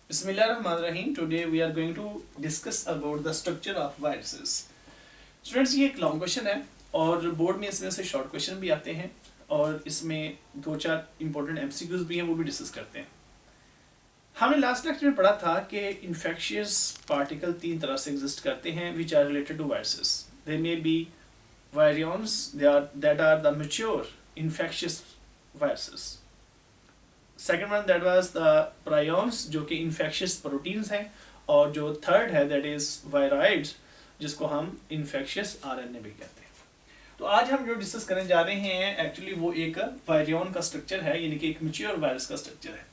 Bismillahirrahmanirrahim. Today we are going to discuss about the structure of viruses. Students ये एक long question है और board में इसमें से शॉर्ट क्वेश्चन भी आते हैं और इसमें दो चार इंपॉर्टेंट एमसीक्यूज भी हैं, वो भी डिस्कस करते हैं। हमने लास्ट लेक्चर में पढ़ा था कि इन्फेक्शियस पार्टिकल तीन तरह से एग्जिस्ट करते हैं which are related to viruses. They may be virions that are the mature infectious viruses. Second one that was the prions जो कि इन्फेक्शियस प्रोटीन्स हैं, और जो थर्ड है दैट इज वायराइड्स जिसको हम इन्फेक्शियस आरएनए भी कहते हैं। तो आज हम जो डिस्कस करने जा रहे हैं एक्चुअली वो एक वायरियन का स्ट्रक्चर है, यानी कि एक मैच्योर वायरस का स्ट्रक्चर है।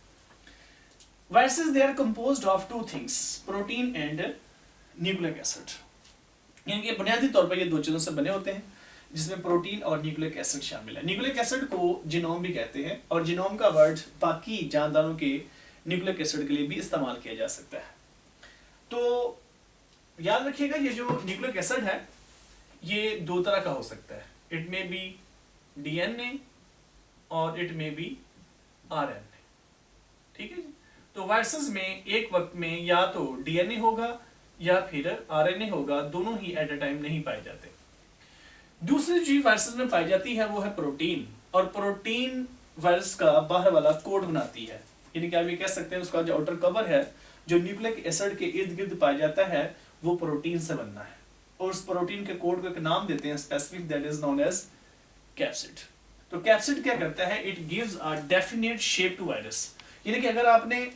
Viruses they are composed of two things, protein and nucleic acid. यानी कि बुनियादी तौर पर ये दो चीजों से बने होते हैं जिसमें प्रोटीन और न्यूक्लिक एसिड शामिल है। न्यूक्लिक एसिड को जीनोम भी कहते हैं और जीनोम का वर्ड बाकी जानदारों के न्यूक्लिक एसिड के लिए भी इस्तेमाल किया जा सकता है। तो याद रखिएगा ये जो न्यूक्लिक एसिड है ये दो तरह का हो सकता है। इट मे बी डीएनए और इट मे बी आरएनए। ठीक है जी। तो वायरसेस में एक वक्त में या तो डीएनए होगा या फिर आरएनए होगा, दोनों ही एट अ टाइम नहीं पाए जाते। दूसरी चीज वायरसेस में पाई जाती है वो है प्रोटीन, और प्रोटीन वायरस का बाहर वाला कोट बनाती है। यानी कि आप ये कह सकते हैं उसका जो आउटर कवर है जो न्यूक्लिक एसिड के इर्द गिर्द पाया जाता है वो प्रोटीन से बनना है, और उस प्रोटीन के कोड को एक नाम देते हैं specific, that is known as capsid. तो कैप्सिड क्या करता है? It gives a definite shape to virus. यानी कि अगर आपने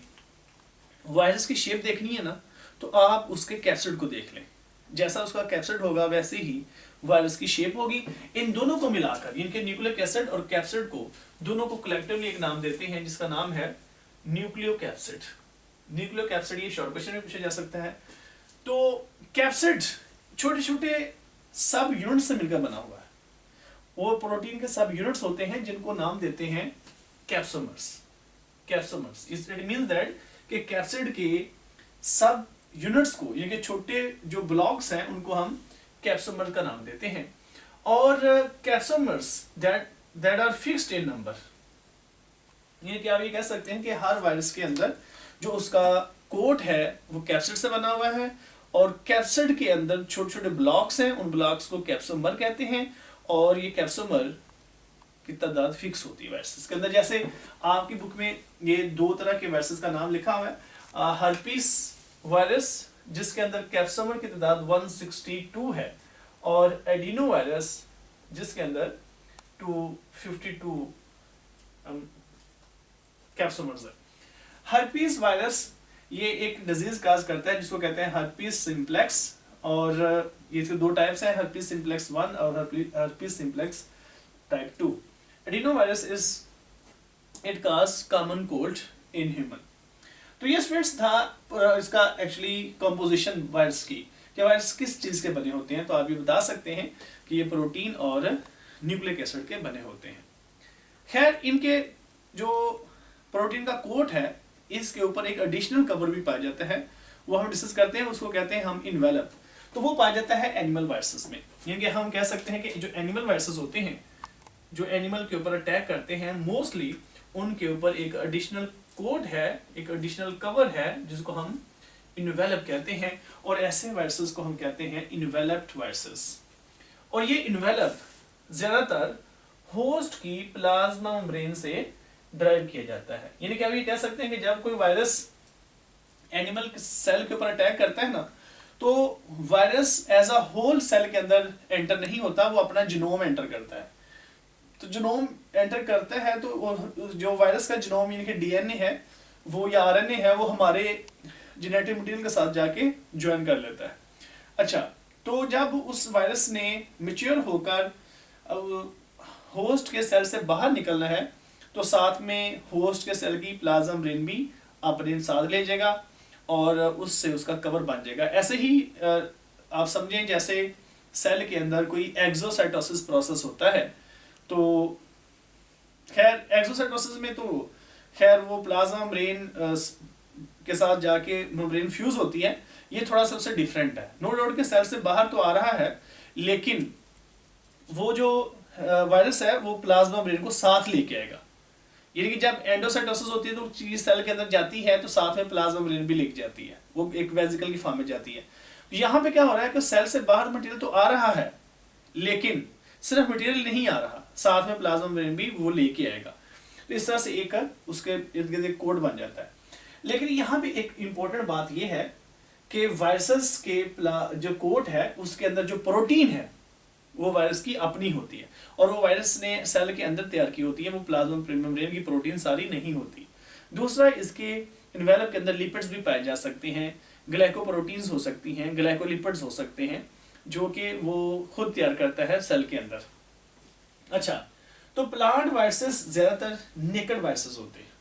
वायरस की शेप देखनी है ना तो आप उसके कैप्सिड को देख लें, जैसा उसका कैप्सिड होगा वैसे ही वायरस की शेप होगी। इन दोनों को मिलाकर इनके न्यूक्लिक एसिड और कैप्सिड को दोनों को कलेक्टिवली एक नाम देते हैं जिसका नाम है न्यूक्लियोकैप्सिड। न्यूक्लियोकैप्सिड ये शॉर्ट क्वेश्चन में पूछा जा सकता है। तो कैप्सिड छोटे छोटे सब यूनिट से मिलकर बना हुआ है। वो प्रोटीन के सब यूनिट्स होते हैं जिनको नाम देते हैं capsomeres. Capsomeres it means that कि कैप्सिड के सब यूनिट्स को, यानी कि छोटे जो ब्लॉक्स हैं उनको हम कैप्सोमर का नाम देते हैं। और capsomers that are fixed in number. ये क्या आप ये कह सकते हैं कि हर वायरस के अंदर जो उसका कोट है वो कैप्सिड से बना हुआ है, और कैप्सिड के अंदर छोटे छोटे ब्लॉक्स हैं, उन ब्लॉक्स को कैप्सोमर कहते हैं। और ये कैप्सोमर की तादाद फिक्स होती है वायरसेस के अंदर। जैसे आपकी बुक में ये दो तरह के वायरसेस का नाम लिखा हुआ है। हर्पीस वायरस जिसके अंदर कैप्सोमर की तादाद 162 है, और एडिनो वायरस जिसके अंदर 252 कैप्सोमर्स है। हर्पीस वायरस ये एक डिजीज काज करता है जिसको कहते हैं हर्पीस सिंप्लेक्स, और ये इसके दो टाइप्स हैं, हर्पीस सिंप्लेक्स 1 और herpes simplex type 2। Adeno virus it cause common cold in human. तो ये स्टूडेंट्स था इसका एक्चुअली कंपोजिशन वायरस की, कि वायरस किस चीज के बने होते हैं। तो आप ये बता सकते हैं कि ये प्रोटीन और न्यूक्लिक एसिड के बने होते हैं। खैर इनके जो प्रोटीन का कोट है इसके ऊपर एक एडिशनल कवर भी पाया जाता है, वो हम डिस्कस करते हैं, उसको कहते हैं हम इन्वेलप। तो वो पाया जाता है एनिमल वायरसेस में। यानी कि हम कह सकते हैं कि जो एनिमल वायरसेस होते हैं जो एनिमल के ऊपर अटैक करते हैं मोस्टली उनके ऊपर एक एडिशनल कोट है, एक एडिशनल कवर है जिसको हम इन्वेलप कहते हैं, और ऐसे वायरसेस को हम कहते हैं इन्वेलप्ड वायरसेस। और ये इन्वेलप ज्यादातर होस्ट की प्लाज्मा मेम्ब्रेन से ड्राइव किया जाता है। यानी कि आप ये कह सकते हैं कि जब कोई वायरस एनिमल सेल के ऊपर अटैक करता है ना तो virus as a whole cell के अंदर एंटर नहीं होता, वो अपना जीनोम एंटर करता है। तो जीनोम एंटर करता है तो जो वायरस का जीनोम यानी कि डीएनए है वो या आरएनए है वो हमारे जेनेटिक मटेरियल के साथ जाके ज्वाइन कर लेता है। अच्छा, तो जब उस वायरस ने मैच्योर होकर होस्ट के सेल से बाहर निकलना है तो साथ में होस्ट के सेल की प्लाज्मा मेम्ब्रेन भी अपने साथ ले जाएगा और उससे उसका कवर बन जाएगा। ऐसे ही आप समझें जैसे सेल के अंदर कोई एक्सोसाइटोसिस प्रोसेस होता है। तो खैर एक्सोसाइटोसिस में तो खैर वो प्लाज्मा मेम्ब्रेन के साथ जाके मेम्ब्रेन फ्यूज होती है, ये थोड़ा सा उससे डिफरेंट है। नो डाउट के सेल से बाहर तो आ रहा है लेकिन वो जो वायरस है वो प्लाज्मा मेम्ब्रेन को साथ लेके आएगा। यानी कि जब एंडोसाइटोसिस होती है तो चीज सेल के अंदर जाती है तो साथ में प्लाज्मा मेम्ब्रेन भी लेके जाती है, वो एक वेसिकल की फॉर्म में जाती है। यहाँ पे क्या हो रहा है कि सेल से बाहर मटेरियल तो आ रहा है, लेकिन सिर्फ मटेरियल नहीं आ रहा, साथ में प्लाज्मा मेम्ब्रेन भी वो लेके आएगा। तो इस तरह से एक उसके इर्द गिर्द एक कोड बन जाता है। लेकिन यहाँ पे एक इंपॉर्टेंट बात यह है कि वायरसेस के जो कोट है उसके अंदर जो प्रोटीन है वो वायरस की अपनी होती है, और वो वायरस ने सेल के अंदर तैयार की होती है, वो प्लाज्मा मेम्ब्रेन की प्रोटीन सारी नहीं होती। दूसरा, इसके इन्वेलप के अंदर लिपिड्स भी पाए जा सकते हैं, ग्लाइकोप्रोटीन्स हो सकती हैं, ग्लाइकोलिपिड्स हो सकते हैं, जो कि वो खुद तैयार करता है सेल के अंदर। अच्छा, तो प्लांट वायरसेस ज्यादातर नेकेड वायरसेस होते हैं।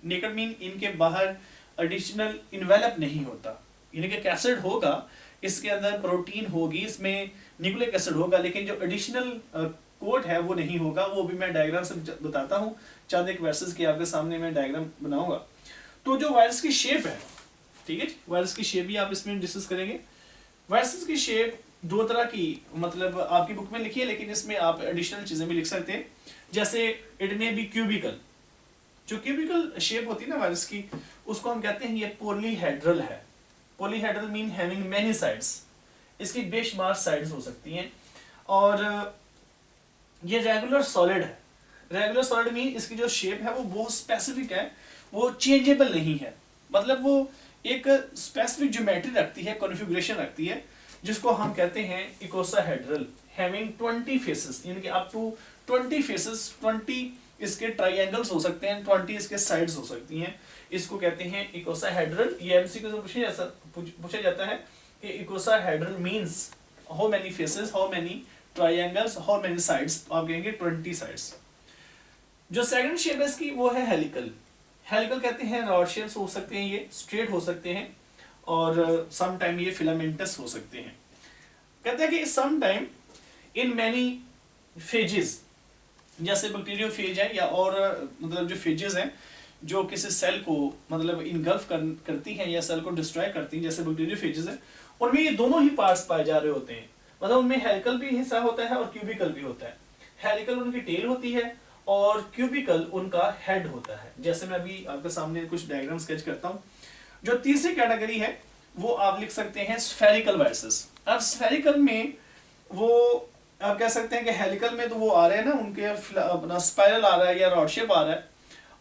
नेकेड मीन इनके बाहर एडिशनल इन्वेलप नहीं होता, यानी कि कैप्सिड होगा, इसके अंदर प्रोटीन होगी, इसमें न्यूक्लिक एसिड होगा, लेकिन जो एडिशनल कोट है वो नहीं होगा। वो भी मैं डायग्राम से बताता हूँ, चंद एक वायरसेस के आपके सामने मैं डायग्राम बनाऊंगा। तो जो वायरस की शेप है, ठीक है, वायरस की शेप भी आप इसमें डिस्कस करेंगे। वायरसेस की शेप दो तरह की, मतलब आपकी बुक में लिखी है, लेकिन इसमें आप एडिशनल चीजें भी लिख सकते हैं। जैसे इट मे बी क्यूबिकल, जो क्यूबिकल शेप होती है ना वायरस की, उसको हम कहते हैं ये पॉलीहेड्रल है। Polyhedral mean having many sides, इसकी बेशुमार साइड्स हो सकती हैं। और ये रेगुलर सॉलिड है। रेगुलर सॉलिड मीन इसकी जो शेप है वो बहुत स्पेसिफिक है, वो चेंजेबल नहीं है, मतलब वो एक स्पेसिफिक ज्योमेट्री रखती है, कॉन्फ़िगरेशन रखती है, जिसको हम कहते हैं इकोसाहेड्रल, हैविंग 20 फेसेस, यानी कि अप टू 20 फेसेस, 20 इसके ट्राइएंगल्स हो सकते हैं, 20 इसके साइड्स हो सकती हैं। इसको कहते हैं इकोसाहेड्रल। ये एमसीक्यू से पूछा जाता है कि icosahedral means how many faces, how many triangles, how many sides, तो आप कहेंगे 20 साइड्स। जो सेकंड शेप है इसकी वो है हेलिकल। हेलिकल कहते हैं रॉड शेप्स हो सकते हैं, ये स्ट्रेट हो सकते हैं, और सम टाइम ये फिलामेंटस हो सकते हैं। कहते हैं कि some time in many phages, जैसे बैक्टीरियोफेज है या और मतलब जो फेजेस हैं जो किसी सेल को मतलब इनगल्फ करती हैं या सेल को डिस्ट्रॉय करती हैं, जैसे बैक्टीरियोफेजेस है, उनमें ये दोनों ही पार्ट्स पाए जा रहे होते हैं। मतलब उनमें हेलिकल भी हिस्सा होता है और क्यूबिकल भी होता है। हेलिकल उनकी टेल होती है और क्यूबिकल उनका हेड होता है। जैसे मैं अभी आपके सामने कुछ डायग्राम स्केच करता हूँ। जो तीसरी कैटेगरी है वो आप लिख सकते हैं स्फेरिकल वायरसेस। अब स्फेरिकल में वो आप कह सकते हैं कि हेलिकल में तो वो आ रहे हैं ना, उनके अपना स्पाइरल आ रहा है या रॉड शेप आ रहा है,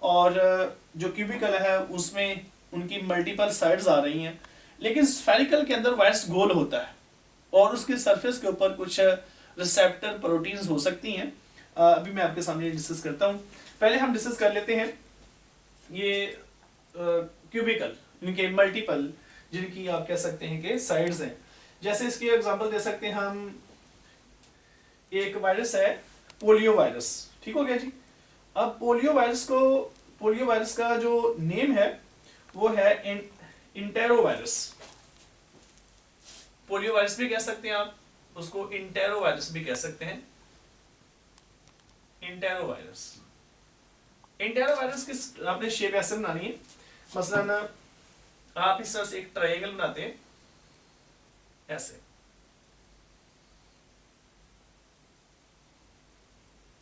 और जो क्यूबिकल है उसमें उनकी मल्टीपल साइड्स आ रही हैं। लेकिन स्फेरिकल के अंदर वायरस गोल होता है और उसके सरफेस के ऊपर कुछ रिसेप्टर प्रोटीन्स हो सकती हैं। अभी मैं आपके सामने डिस्कस करता हूँ। पहले हम डिस्कस कर लेते हैं ये क्यूबिकल, इनके मल्टीपल, जिनकी आप कह सकते हैं कि साइड्स हैं। जैसे इसकी एग्जांपल दे सकते हैं हम, एक वायरस है पोलियो वायरस, ठीक हो गया जी। अब पोलियो वायरस का जो नेम है वो है इंटेरो वायरस। पोलियो वायरस भी कह सकते हैं आप, उसको इंटेरो वायरस भी कह सकते हैं। इंटेरो वायरस की आपने शेप ऐसे बनानी है, मसलन आप इस तरह से एक ट्रायंगल बनाते हैं ऐसे,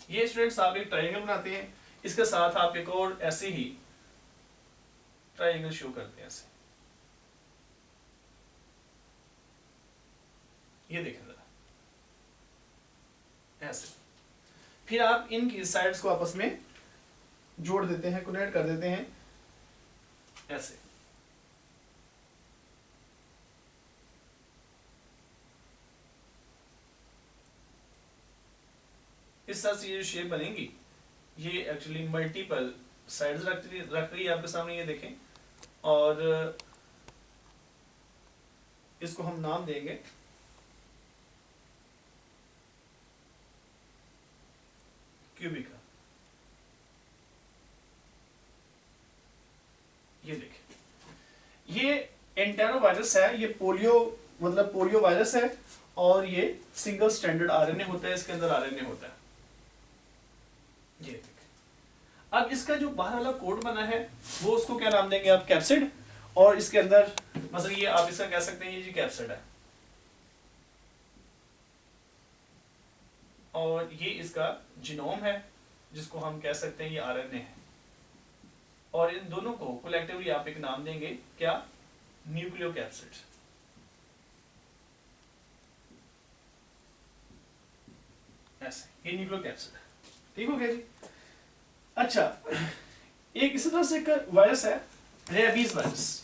ये स्टूडेंट्स आप एक ट्रायंगल बनाते हैं, इसके साथ आप एक और ऐसे ही ट्रायंगल शो करते हैं ऐसे, ये देखें जरा ऐसे। फिर आप इनकी साइड्स को आपस में जोड़ देते हैं, कनेक्ट कर देते हैं ऐसे। इस तरह से ये शेप बनेगी, ये एक्चुअली मल्टीपल साइड्स रख रही है आपके सामने, ये देखें। और इसको हम नाम देंगे क्यूबिका। ये देखें, ये एंटेरो वायरस है, ये पोलियो वायरस है, और ये सिंगल स्टैंडर्ड आरएनए होता है, इसके अंदर आरएनए होता है। ये देखें। अब इसका जो बाहर वाला कोड बना है वो उसको क्या नाम देंगे आप, कैप्सिड। और इसके अंदर मतलब ये आप इसका कह सकते हैं ये जी कैप्सिड है, और ये इसका जीनोम है जिसको हम कह सकते हैं ये आरएनए है। और इन दोनों को कलेक्टिवली आप एक नाम देंगे क्या, न्यूक्लियोकैप्सिड। ऐसे ये न्यूक्लियोकैप्सिड है, ठीक हो गया जी। अच्छा, एक इसी तरह से एक वायरस है रेबीज वायरस।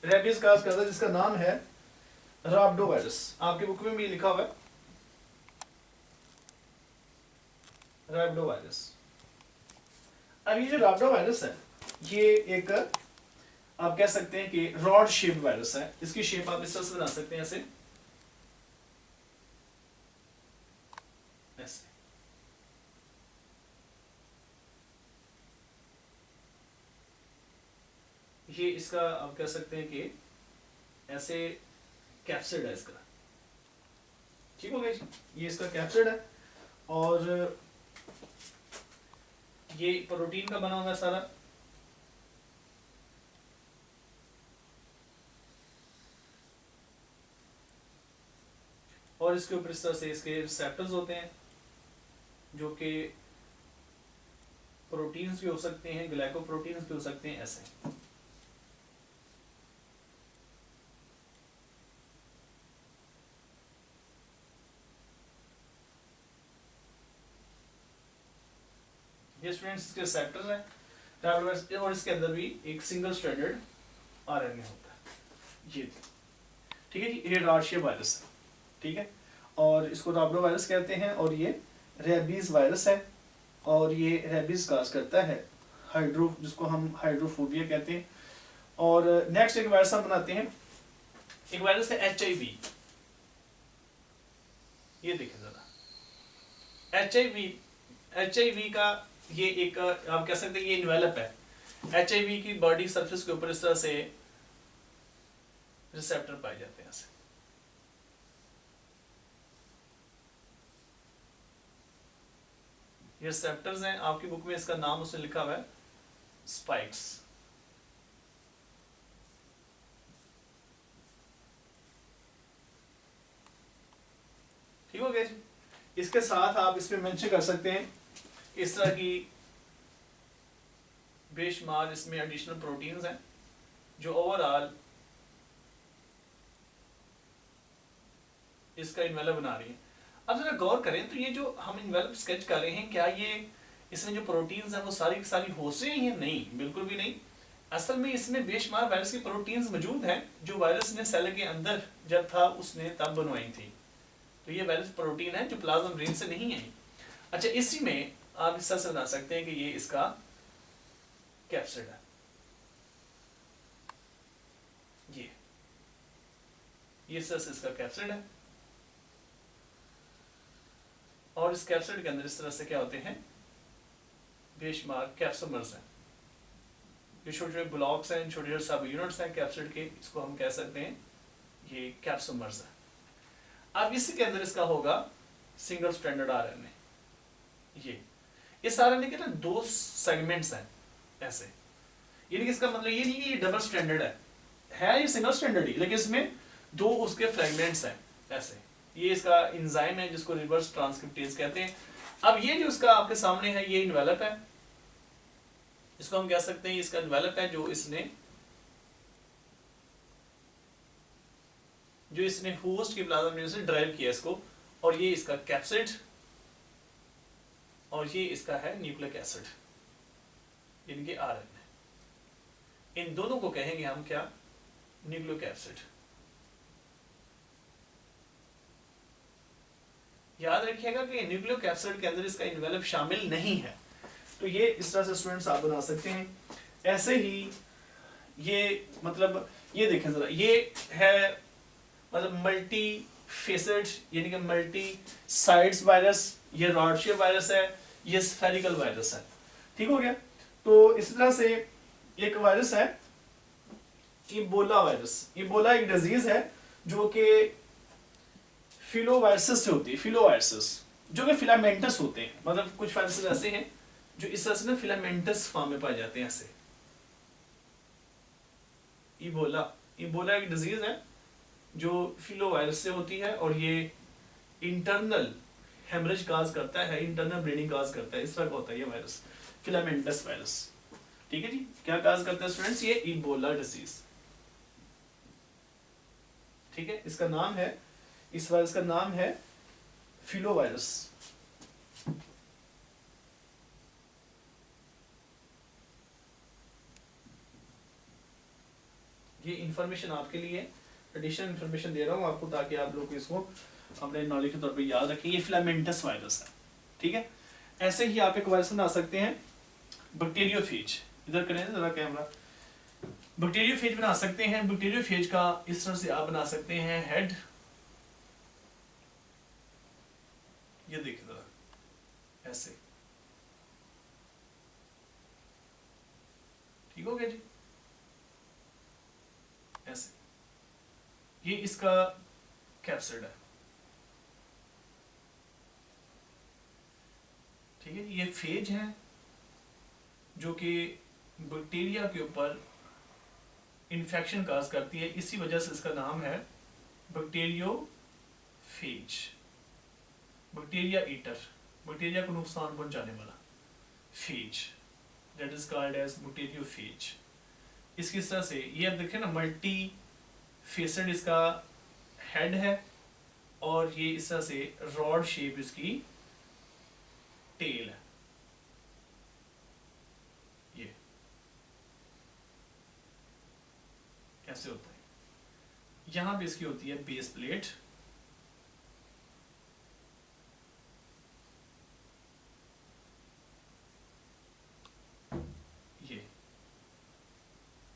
रेबीज का करता है जिसका नाम है राब्डो वायरस। आपके बुक में भी लिखा हुआ है राब्डो वायरस। अब ये जो राब्डो वायरस है ये एक आप कह सकते हैं कि रॉड शेप वायरस है। इसकी शेप आप इस तरह से बना सकते हैं, ऐसे ऐसे। ये इसका आप कह सकते हैं कि ऐसे कैप्सिड है इसका, ठीक हो गया जी। ये इसका कैप्सिड है और ये प्रोटीन का बना हुआ है सारा। और इसके ऊपर इस तरह से इसके रिसेप्टर्स होते हैं जो कि प्रोटीन्स भी हो सकते हैं, ग्लाइकोप्रोटीन्स भी हो सकते हैं, ऐसे। ये स्टूडेंट्स इसके रिसेप्टर्स हैं और इसके अंदर भी एक सिंगल स्ट्रैंडेड आरएनए होता है, ये ठीक है जी। ये राशिया वायरस है, ठीक है, और इसको राब्डो वायरस कहते हैं। और ये रेबीज वायरस है और ये रेबीज काज करता है जिसको हम हाइड्रोफोबिया कहते हैं। और नेक्स्ट एक वायरस हम बनाते हैं, एक वायरस है HIV। ये देखें जरा, HIV का ये एक आप कह सकते हैं ये इन्वेलप है। HIV की बॉडी सरफेस के ऊपर इस तरह से रिसेप्टर पाए जाते हैं ऐसे। ये रिसेप्टर्स हैं, आपकी बुक में इसका नाम उसने लिखा हुआ है स्पाइक्स। ठीक हो गया जी। इसके साथ आप इसमें मेंशन कर सकते हैं इस तरह की बेशुमार इसमें एडिशनल प्रोटीन्स हैं जो ओवरऑल इसका इन्वेलप बना रही है। अब जरा गौर करें तो ये जो हम इन्वेलप स्केच कर रहे हैं, क्या ये इसमें जो प्रोटीन्स हैं वो सारी की सारी होस्ट हैं या नहीं? बिल्कुल भी नहीं। असल में इसमें बेशुमार वायरस की प्रोटीन्स मौजूद हैं जो वायरस ने सेल के अंदर जब था उसने तब बनवाई थी। तो ये वायरस प्रोटीन है जो प्लाज्मा मेम्ब्रेन से नहीं है। अच्छा, इसी में आप इस तरह से बना सकते हैं कि ये इसका कैप्सिड है। ये इस तरह से इसका कैप्सिड है और इस कैप्सिड के अंदर इस तरह से क्या होते हैं, बेशुमार कैप्सोमर्स हैं। ये छोटे छोटे ब्लॉक्स हैं, छोटे छोटे सब यूनिट्स हैं कैप्सिड के, इसको हम कह सकते हैं ये कैप्सोमर्स है। अब इसी के अंदर इसका होगा सिंगल स्ट्रैंडेड आरएनए। ये इस आरएनए के ना 2 सेगमेंट्स हैं ऐसे, यानी कि इसका मतलब ये नहीं कि ये डबल स्ट्रैंडेड है ये सिंगल स्ट्रैंडेड ही, लेकिन इसमें 2 उसके फ्रेगमेंट्स हैं ऐसे। ये इसका एंजाइम है जिसको रिवर्स ट्रांसक्रिप्टेज कहते हैं। अब ये जो इसका आपके सामने है ये इन्वेलप है, इसको हम कह सकते हैं इसका इन्वेलप है जो इसने होस्ट की प्लाज्मा मेम्ब्रेन से ड्राइव किया इसको। और ये इसका कैप्सिड और ये इसका है न्यूक्लिक एसिड, इनके आरएनए। इन दोनों को कहेंगे हम क्या, न्यूक्लिक एसिड। याद रखिएगा कि न्यूक्लिक एसिड के अंदर इसका इन्वेलप शामिल नहीं है। तो ये इस तरह से स्टूडेंट्स आप बना सकते हैं। ऐसे ही ये मतलब ये देखें जरा, ये है मतलब मल्टी फेसेड यानी कि मल्टी साइड्स वायरस। ये रॉडशियर वायरस है, ये स्फेरिकल वायरस है, ठीक हो गया। तो इस तरह से एक वायरस है इबोला वायरस। इबोला एक डिजीज है जो कि फिलोवायरस से होती है। फिलोवायरस जो कि फिलामेंटस होते हैं, मतलब कुछ वायरसेस ऐसे हैं जो इस तरह से ना फिलामेंटस फॉर्म में पाए जाते हैं ऐसे। इबोला एक डिजीज है जो फिलोवायरस से होती है और ये इंटरनल हेमरेज काज करता है, इंटरनल ब्लीडिंग काज करता है, इस तरह का होता है ये वायरस, फिलामेंटस वायरस। ठीक है जी, क्या काज करता है स्टूडेंट्स, ये इबोला डिसीज। ठीक है, इसका नाम है, इस वायरस का नाम है फिलोवायरस। ये इंफॉर्मेशन आपके लिए एडिशनल इंफॉर्मेशन दे रहा हूँ आपको, ताकि आप लोग इसको अपने नॉलेज के तौर पे याद रखें। ये फिलामेंटस वायरस है। ठीक है, ऐसे ही आप एक वायरस बना सकते हैं बैक्टीरियोफेज। इधर करें जरा कैमरा। बैक्टीरियोफेज बना सकते हैं। बैक्टीरियोफेज का इस तरह से आप बना सकते हैं हेड, ये देखिए जरा ऐसे, ठीक हो गया जी, ऐसे। ये इसका कैप्सिड है। ठीक है, ये फेज है जो कि बैक्टीरिया के ऊपर इन्फेक्शन काज करती है, इसी वजह से इसका नाम है बैक्टीरियोफेज, बैक्टीरिया ईटर, बैक्टीरिया को नुकसान पहुंचाने वाला phage, that is called as bacteriophage. इसकी तरह से ये आप देखें ना, मल्टी फेसेड इसका हेड है, और ये इस तरह से रॉड शेप इसकी टेल है। ये कैसे होता है, यहां पे इसकी होती है बेस प्लेट, ये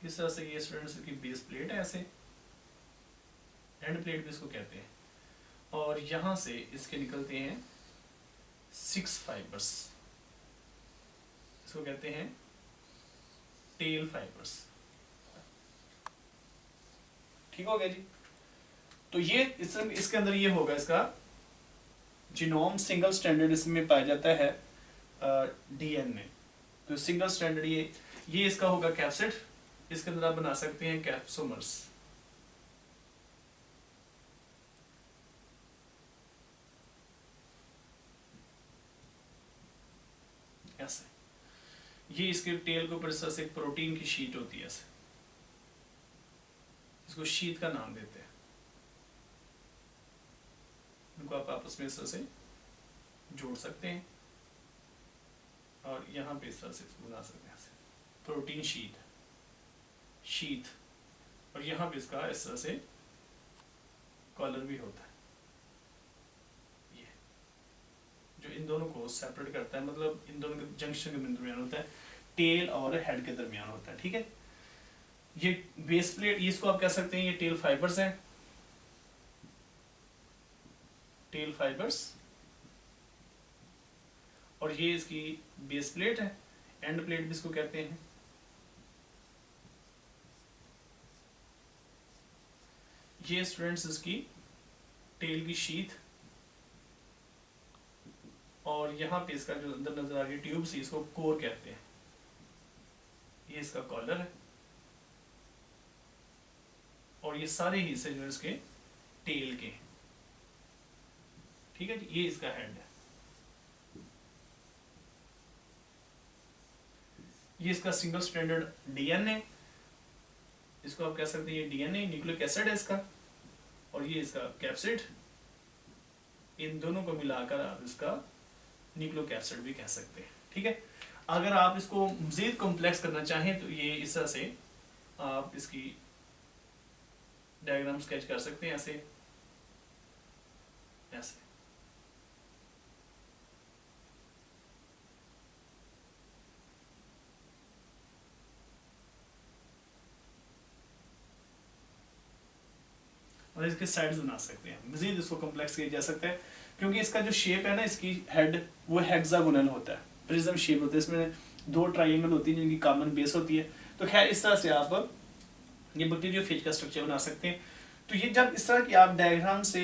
इस तरह से, ये स्टूडेंट्स की बेस प्लेट है, ऐसे एंड प्लेट भी इसको कहते हैं। और यहां से इसके निकलते हैं 6 फाइबर्स, इसको कहते हैं टेल फाइबर्स। ठीक हो गया जी। तो ये इसके अंदर ये होगा, इसका जीनोम सिंगल स्टैंडर्ड इसमें पाया जाता है डीएनए। तो सिंगल स्टैंडर्ड ये इसका होगा कैप्सिड। इसके अंदर आप बना सकते हैं कैप्सोमर्स। ऐसे, ये इसके टेल के ऊपर इस तरह से एक प्रोटीन की शीट होती है, ऐसे, इसको शीट का नाम देते हैं। इनको आप आपस में इस तरह से जोड़ सकते हैं, और यहाँ पे इस तरह से इसको बना सकते हैं, ऐसे प्रोटीन शीट, और यहाँ पे इसका इस तरह से कॉलर भी होता है, ये जो इन दोनों को सेपरेट करता है, मतलब इन दोनों के जंक्शन के दरमियान होता है, टेल और हेड के दरमियान होता है। ठीक है, ये बेस प्लेट, इसको आप कह सकते हैं ये टेल फाइबर्स हैं, टेल फाइबर्स, और ये इसकी बेस प्लेट है, एंड प्लेट भी इसको कहते हैं। ये स्टूडेंट्स इसकी टेल की शीथ, और यहाँ पे इसका जो अंदर नजर आ रही है ट्यूब सी, इसको कोर कहते हैं। ये इसका कॉलर है, और ये सारे हिस्से जो इसके टेल के। ठीक है जी, ये इसका हेड है। ये इसका सिंगल स्टैंडर्ड डीएनए, इसको आप कह सकते हैं ये डीएनए, न्यूक्लिक एसिड है इसका, और ये इसका कैप्सिड। इन दोनों को मिलाकर आप इसका न्यूक्लिक एसिड भी कह सकते हैं। ठीक है, अगर आप इसको मजीद कॉम्प्लेक्स करना चाहें तो ये इस तरह से आप इसकी डायग्राम स्केच कर सकते हैं, ऐसे ऐसे। और इसके साइड्स बना सकते हैं, मजीद इसको कॉम्प्लेक्स किया जा सकता है, क्योंकि इसका जो शेप है ना, इसकी हेड वो हेक्सागोनल होता है, प्रिज्म शेप होता है, इसमें 2 ट्राइंगल होती है जिनकी कॉमन बेस होती है। तो खैर इस तरह से आप ये बैक्टीरियोफेज का स्ट्रक्चर बना सकते हैं। तो ये जब इस तरह की आप डायग्राम से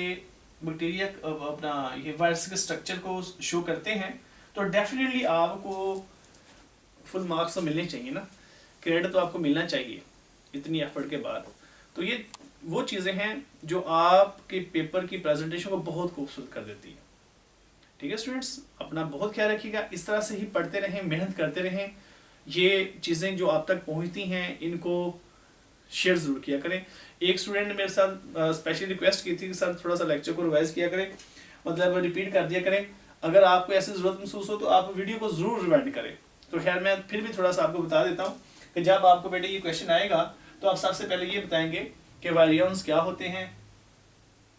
बैक्टीरिया अपना ये वायरस के स्ट्रक्चर को शो करते हैं, तो डेफिनेटली आपको फुल मार्क्स तो मिलने चाहिए ना, क्रेडिट तो आपको मिलना चाहिए इतनी एफर्ट के बाद। तो ये वो चीज़ें हैं जो आपके पेपर की प्रेजेंटेशन को बहुत खूबसूरत कर देती है। ठीक है स्टूडेंट्स, अपना बहुत ख्याल रखिएगा, इस तरह से ही पढ़ते रहें, मेहनत करते रहें। ये चीज़ें जो आप तक पहुंचती हैं इनको शेयर ज़रूर किया करें। एक स्टूडेंट ने मेरे साथ स्पेशली रिक्वेस्ट की थी कि सर थोड़ा सा लेक्चर को रिवाइज किया करें, मतलब रिपीट कर दिया करें। अगर आपको ऐसी ज़रूरत महसूस हो तो आप वीडियो को ज़रूर रिवाइंड करें। तो खैर मैं फिर भी थोड़ा सा आपको बता देता हूँ कि जब आपको बेटे ये क्वेश्चन आएगा तो आप सबसे पहले ये बताएंगे कि वायरियंस क्या होते हैं,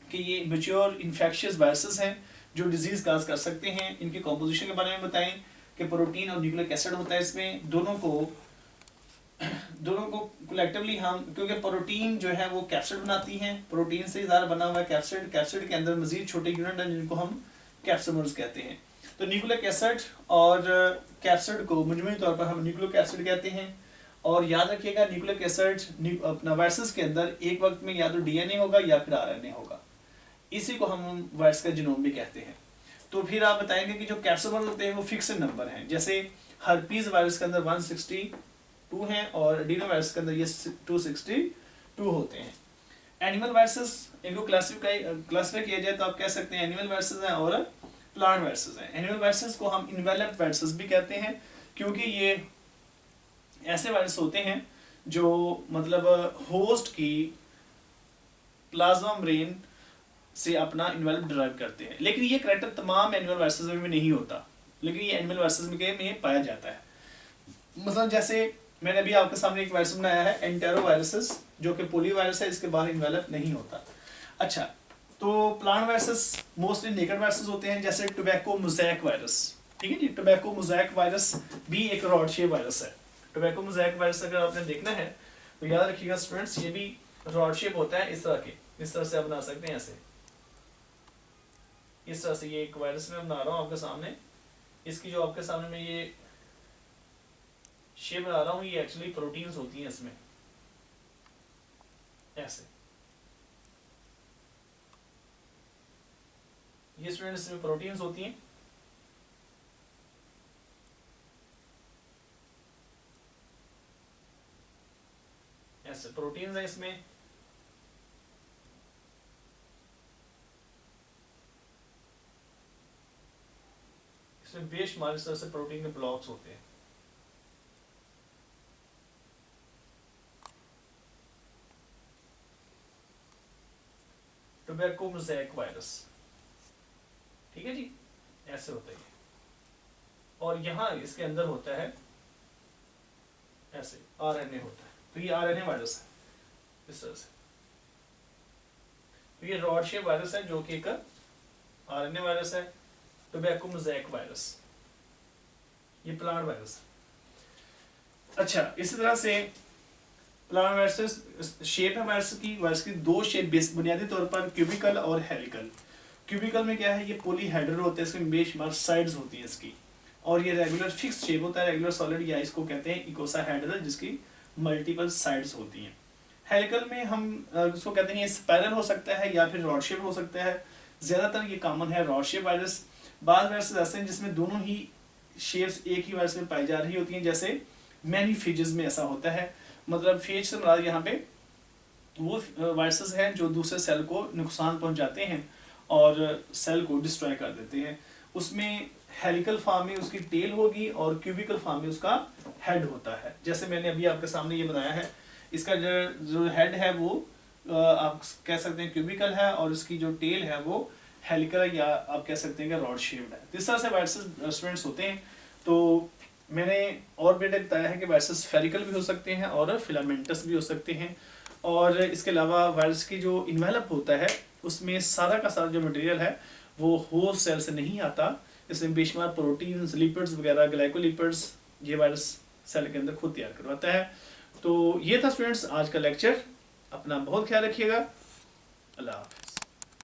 कि ये मैच्योर इन्फेक्शियस वायरसेस हैं जो डिजीज़ काज कर सकते हैं। इनके कॉम्पोजिशन के बारे में बताएं कि प्रोटीन और न्यूक्लिक एसिड होता है इसमें, दोनों को कलेक्टिवली हम, क्योंकि प्रोटीन जो है वो कैप्सिड बनाती हैं, प्रोटीन से ज़्यादा बना हुआ है कैप्सिड, कैप्सिड के अंदर मजीद छोटे यूनिट हैं जिनको हम कैप्सिमर्स कहते हैं। तो न्यूक्लिक एसिड और कैप्सिड को मजमूई तौर पर हम न्यूक्लिक एसिड कहते हैं। और याद रखिएगा न्यूक्लिक एसिड अपना वायरसेस के अंदर एक वक्त में या तो डीएनए होगा या फिर आरएनए होगा, इसी को हम वायरस का जीनोम भी कहते हैं। तो फिर आप बताएंगे कि जो कैप्सिमर्स होते हैं वो फिक्स्ड नंबर हैं, जैसे हर्पीज वायरस के अंदर 162 हैं और एडिनो वायरस के अंदर ये 262 होते हैं। एनिमल वायरसेस, इनको क्लासिफाई किया जाए तो आप कह सकते हैं एनिमल वायरसेस हैं और प्लांट वायरसेस हैं। एनिमल वायरसेस को हम इन्वेलप्ड वायरसेस भी कहते हैं, क्योंकि ये ऐसे वायरस होते हैं जो मतलब होस्ट की प्लाज्मा मेम्ब्रेन से अपना इन्वेल्प डिराइव करते हैं। लेकिन ये करैक्टर तमाम एनिमल वायरसेस में नहीं होता, लेकिन ये एनिमल वायरसेस में पाया जाता है। मतलब जैसे मैंने अभी आपके सामने एक वायरस बनाया है एंटेरो वायरसेस, जो कि पोलियो वायरस है, इसके बाहर इन्वेलप नहीं होता। अच्छा, तो plant viruses mostly naked viruses होते हैं, जैसे टोबैको मोज़ेक वायरस। ठीक है जी, टोबैको मोज़ेक वायरस भी एक रॉड शेप वायरस है। टोबैको मोज़ेक वायरस अगर आपने देखना है तो याद रखिएगा स्टूडेंट्स, ये भी रॉड शेप होता है, इस तरह से आप बना सकते हैं ऐसे, इस तरह से। ये एक वायरस में बना रहा हूँ आपके सामने, इसकी जो आपके सामने में ये शेप बना रहा हूँ, ये एक्चुअली प्रोटीन्स होती हैं इसमें, ऐसे। ये स्टूडेंट्स इसमें प्रोटीन्स होती हैं, ऐसे प्रोटीन्स हैं इसमें। इसमें बेशुमार इस तरह से प्रोटीन के ब्लॉक्स होते हैं। टोबैको मोज़ेक वायरस, ठीक है जी, ऐसे होता है। और यहाँ इसके अंदर होता है ऐसे आरएनए होता है, तो ये आरएनए वायरस है इस तरह से। तो ये रॉड शेप वायरस है जो कि एक आरएनए वायरस है। टोबैको मोज़ेक वायरस, ये प्लांट वायरस। अच्छा, इसी तरह से प्लांट वायरसेस शेप है वायरस की दो शेप बुनियादी तौर पर क्यूबिकल और हेलिकल। क्यूबिकल में क्या है, ये पॉलीहेड्रल होते हैं, इसमें बेशुमार साइड्स होती हैं इसकी, और ये रेगुलर फिक्स शेप होता है, रेगुलर सॉलिड, या इसको कहते हैं इकोसाहेड्रल, जिसकी मल्टीपल साइड्स होती हैं। हेलिकल में हम इसको कहते हैं ये स्पाइरल हो सकता है या फिर रॉड शेप हो सकता है। ज़्यादातर ये कॉमन है रॉड शेप वायरस। बाद वायरसेस ऐसे हैं जिसमें दोनों ही शेप्स एक ही वायरस में पाई जा रही होती हैं, जैसे मैनीफेजेस में ऐसा होता है। मतलब फेज से मुराद यहाँ पे वो वायरसेस हैं जो दूसरे सेल को नुकसान पहुंचाते हैं और सेल को डिस्ट्रॉय कर देते हैं। उसमें हेलिकल फॉर्म में उसकी टेल होगी और क्यूबिकल फॉर्म में उसका हेड होता है। जैसे मैंने अभी आपके सामने ये बताया है, इसका जो हेड है वो आप कह सकते हैं क्यूबिकल है, और इसकी जो टेल है वो हेलिकल, या आप कह सकते हैं कि रॉड शेप्ड है। इस तरह से वायरसेस स्टूडेंट्स होते हैं। तो मैंने और भी बताया है कि वायरसेस स्फेरिकल भी हो सकते हैं और फिलामेंटस भी हो सकते हैं। और इसके अलावा वायरस की जो इन्वेलप होता है उसमें सारा का सारा जो मटेरियल है वो होस्ट सेल से नहीं आता। इसमें बेशुमार प्रोटीन्स, लिपिड्स वगैरह, ग्लाइकोलिपिड्स, ये वायरस सेल के अंदर खुद तैयार करवाता है। तो ये था स्टूडेंट्स आज का लेक्चर। अपना बहुत ख्याल रखिएगा। अल्लाह हाफ़िज़।